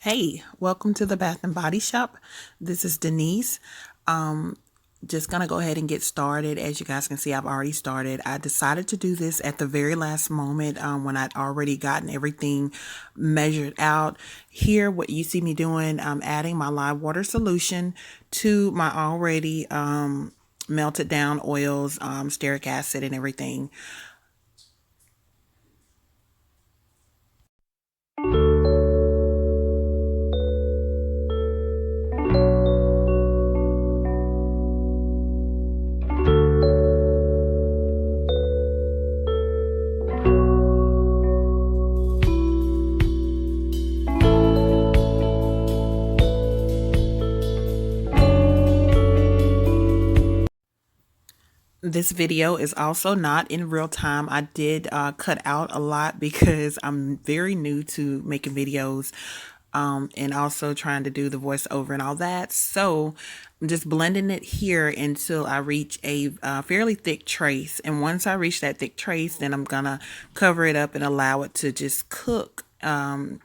Hey, welcome to the Bath and Body Shop. This is Denise. Um, just gonna go ahead and get started. As you guys can see, I've already started. I decided to do this at the very last moment when I'd already gotten everything measured out. Here, what you see me doing, I'm adding my live water solution to my already melted down oils, stearic acid, and everything. This video is also not in real time. I did cut out a lot because I'm very new to making videos and also trying to do the voiceover and all that. So I'm just blending it here until I reach a fairly thick trace. And once I reach that thick trace, then I'm going to cover it up and allow it to just cook. And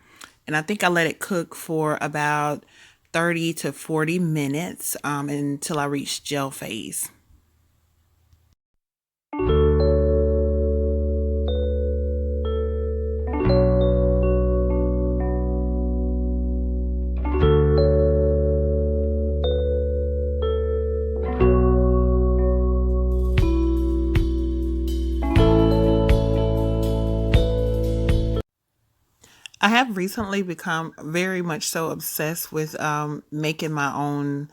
I think I let it cook for about 30 to 40 minutes until I reach gel phase. I have recently become very much so obsessed with making my own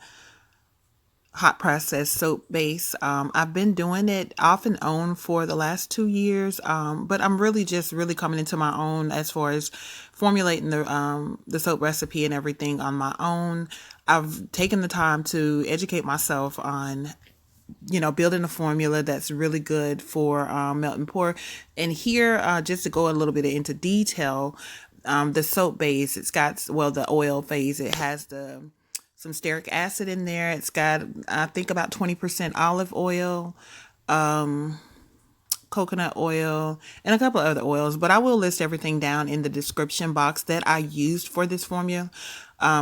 hot process soap base. I've been doing it off and on for the last 2 years, but I'm really just really coming into my own as far as formulating the soap recipe and everything on my own. I've taken the time to educate myself on building a formula that's really good for melt and pour. And here, just to go a little bit into detail, the soap base, it's got, well, the oil phase, it has some stearic acid in there. It's got, I think, about 20% olive oil, coconut oil, and a couple of other oils, but I will list everything down in the description box that I used for this formula,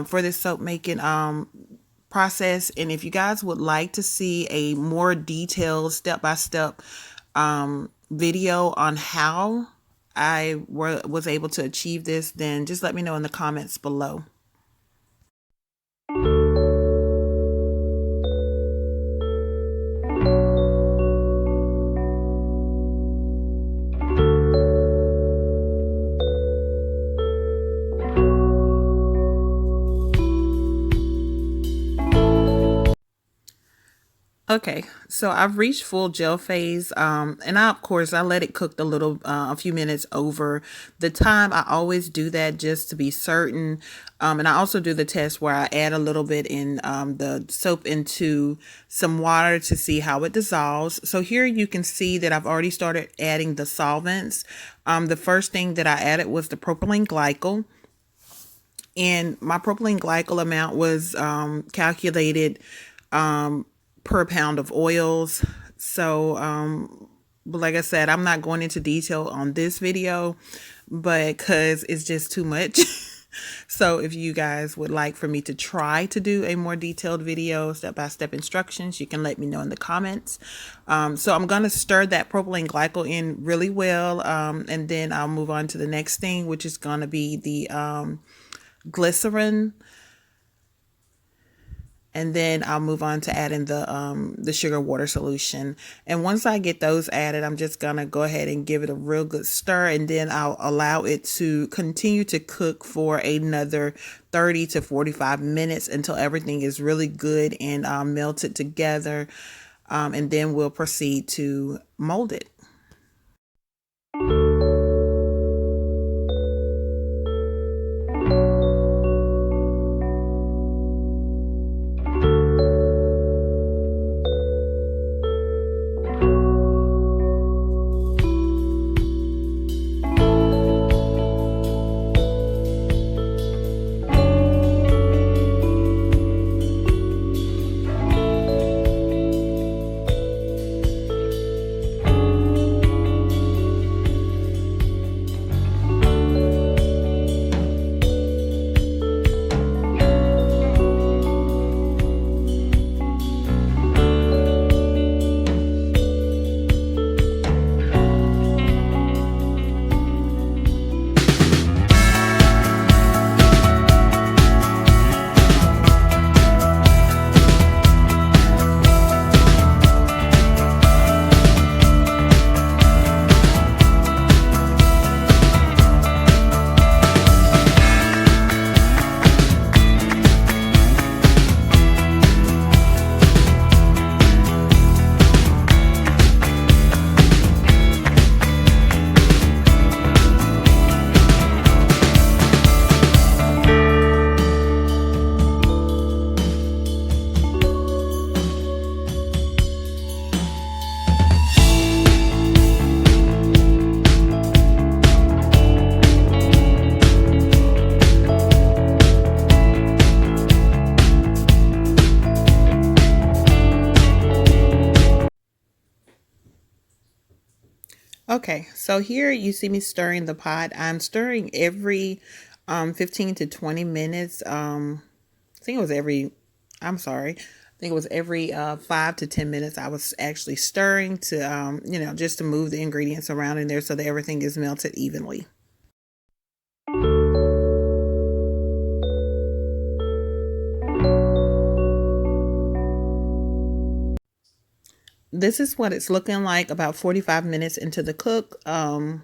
for this soap making process. And if you guys would like to see a more detailed step-by-step video on how I was able to achieve this, then just let me know in the comments below. Okay, so I've reached full gel phase, and of course I let it cook a few minutes over the time. I always do that just to be certain, and I also do the test where I add a little bit in the soap into some water to see how it dissolves. So here you can see that I've already started adding the solvents. The first thing that I added was the propylene glycol. And my propylene glycol amount was calculated per pound of oils. So, like I said, I'm not going into detail on this video, but because it's just too much. So if you guys would like for me to try to do a more detailed video, step-by-step instructions, you can let me know in the comments. So I'm going to stir that propylene glycol in really well, and then I'll move on to the next thing, which is going to be the glycerin. And then I'll move on to adding the sugar water solution. And once I get those added, I'm just going to go ahead and give it a real good stir. And then I'll allow it to continue to cook for another 30 to 45 minutes until everything is really good and melted together. And then we'll proceed to mold it. Okay, so here you see me stirring the pot. I'm stirring every 15 to 20 minutes. I think it was every, I'm sorry, I think it was every 5 to 10 minutes. I was actually stirring to, just to move the ingredients around in there so that everything is melted evenly. This is what it's looking like about 45 minutes into the cook. And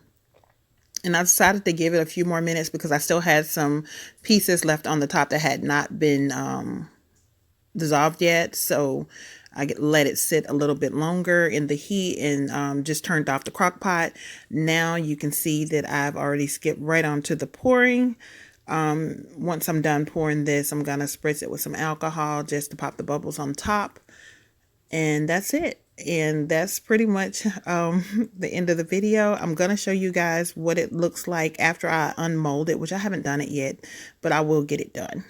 I decided to give it a few more minutes because I still had some pieces left on the top that had not been dissolved yet. So I let it sit a little bit longer in the heat and just turned off the crock pot. Now you can see that I've already skipped right onto the pouring. Once I'm done pouring this, I'm going to spritz it with some alcohol just to pop the bubbles on top. And that's it. And that's pretty much the end of the video. I'm going to show you guys what it looks like after I unmold it, which I haven't done it yet, but I will get it done.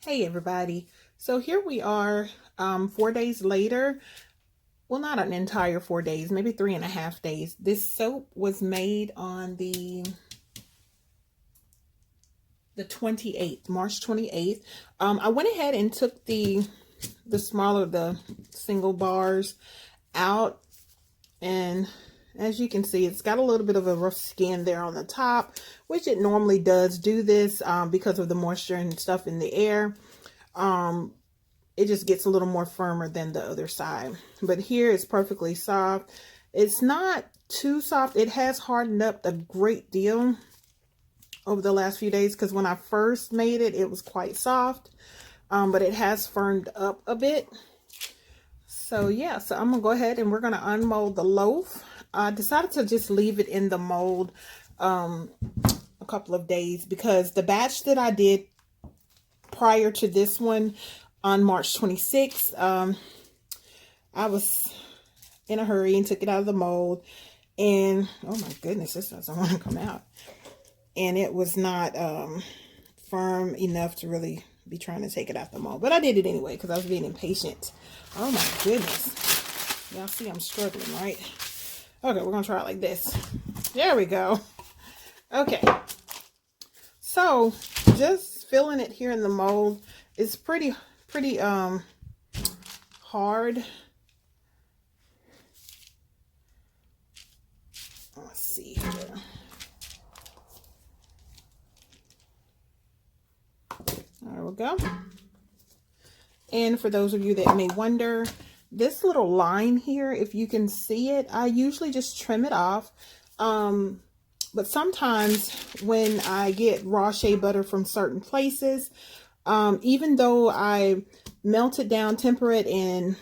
Hey everybody. So here we are 4 days later. Well, not an entire 4 days, maybe 3.5 days. This soap was made on the 28th, March 28th. I went ahead and took the single bars out, and as you can see, it's got a little bit of a rough skin there on the top, which it normally does do this because of the moisture and stuff in the air. It just gets a little more firmer than the other side. But here it's perfectly soft. It's not too soft. It has hardened up a great deal over the last few days, because when I first made it, it was quite soft, but it has firmed up a bit. So yeah, so I'm gonna go ahead and we're gonna unmold the loaf. I decided to just leave it in the mold a couple of days because the batch that I did prior to this one on March 26th, I was in a hurry and took it out of the mold, and oh my goodness, this doesn't want to come out. And it was not firm enough to really be trying to take it out the mold. But I did it anyway because I was being impatient. Oh my goodness. Y'all see I'm struggling, right? Okay, we're going to try it like this. There we go. Okay. So, just filling it here in the mold is pretty hard. Let's see here. There we go. And for those of you that may wonder, this little line here, if you can see it, I usually just trim it off. But sometimes when I get raw shea butter from certain places, even though I melt it down, temper it, and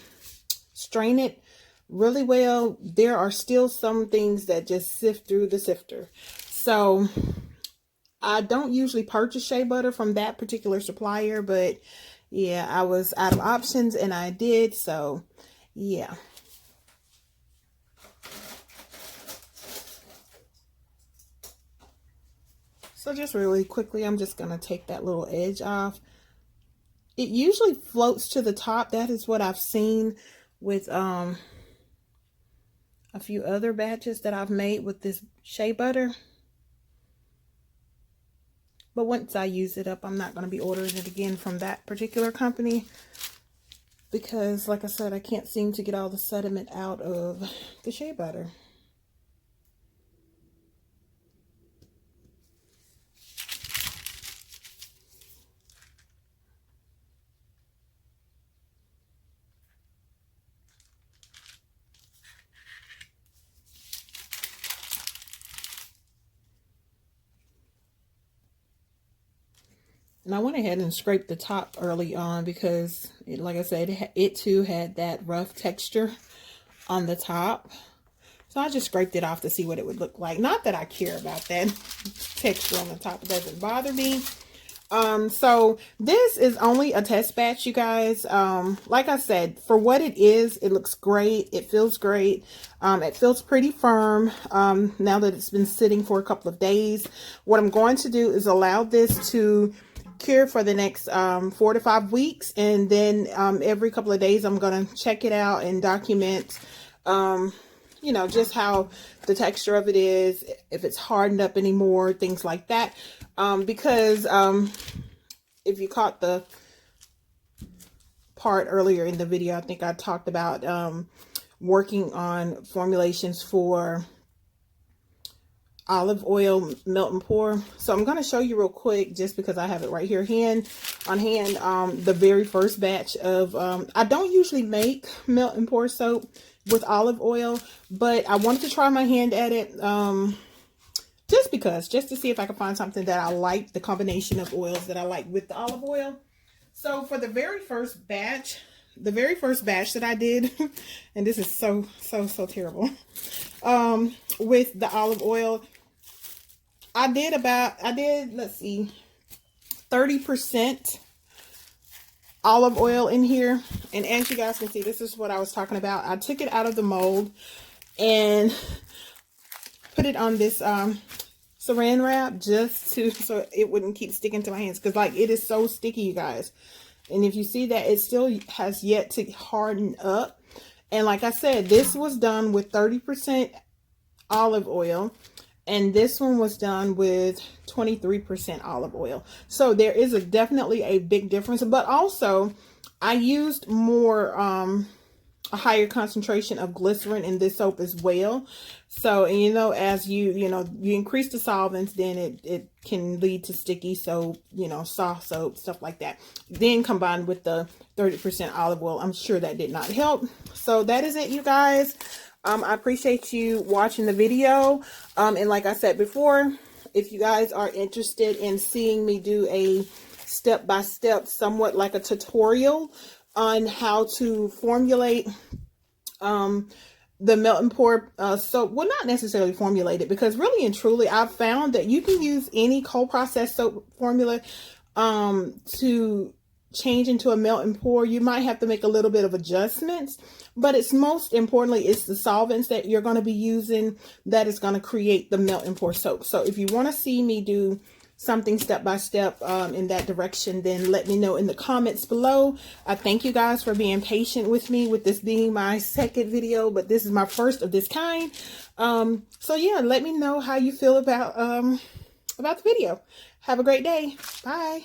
strain it really well, there are still some things that just sift through the sifter. So I don't usually purchase shea butter from that particular supplier, but yeah, I was out of options and I did, so yeah. So just really quickly, I'm just going to take that little edge off. It usually floats to the top. That is what I've seen with a few other batches that I've made with this shea butter. But once I use it up, I'm not going to be ordering it again from that particular company because, like I said, I can't seem to get all the sediment out of the shea butter. And I went ahead and scraped the top early on because, like I said, it too had that rough texture on the top. So I just scraped it off to see what it would look like. Not that I care about that texture on the top. It doesn't bother me. So this is only a test batch, you guys. Like I said, for what it is, it looks great. It feels great. It feels pretty firm now that it's been sitting for a couple of days. What I'm going to do is allow this to cure for the next 4 to 5 weeks, and then every couple of days I'm gonna check it out and document you know, just how the texture of it is, if it's hardened up anymore, things like that. Because if you caught the part earlier in the video, I think I talked about working on formulations for olive oil melt and pour. So I'm going to show you real quick, just because I have it right here on hand, the very first batch of I don't usually make melt and pour soap with olive oil, but I wanted to try my hand at it just to see if I could find something that I like, the combination of oils that I like with the olive oil. So for the very first batch that I did, and this is so terrible, with the olive oil, I did, let's see, 30% olive oil in here. And as you guys can see, this is what I was talking about. I took it out of the mold and put it on this saran wrap just so it wouldn't keep sticking to my hands, because like it is so sticky, you guys. And if you see that, it still has yet to harden up. And like I said, this was done with 30% olive oil, and this one was done with 23% olive oil. So there is definitely a big difference. But also, I used more a higher concentration of glycerin in this soap as well. So, and you know, as you increase the solvents, then it can lead to sticky soap, you know, soft soap, stuff like that. Then combined with the 30% olive oil, I'm sure that did not help. So that is it, you guys. I appreciate you watching the video. And like I said before, if you guys are interested in seeing me do a step-by-step, somewhat like a tutorial on how to formulate the melt and pour soap, well, not necessarily formulate it, because really and truly I've found that you can use any cold processed soap formula to change into a melt and pour. You might have to make a little bit of adjustments, but it's most importantly, it's the solvents that you're going to be using that is going to create the melt and pour soap. So if you want to see me do something step by step in that direction, then let me know in the comments below. I thank you guys for being patient with me, with this being my second video, but this is my first of this kind. So yeah, let me know how you feel about the video. Have a great day. Bye.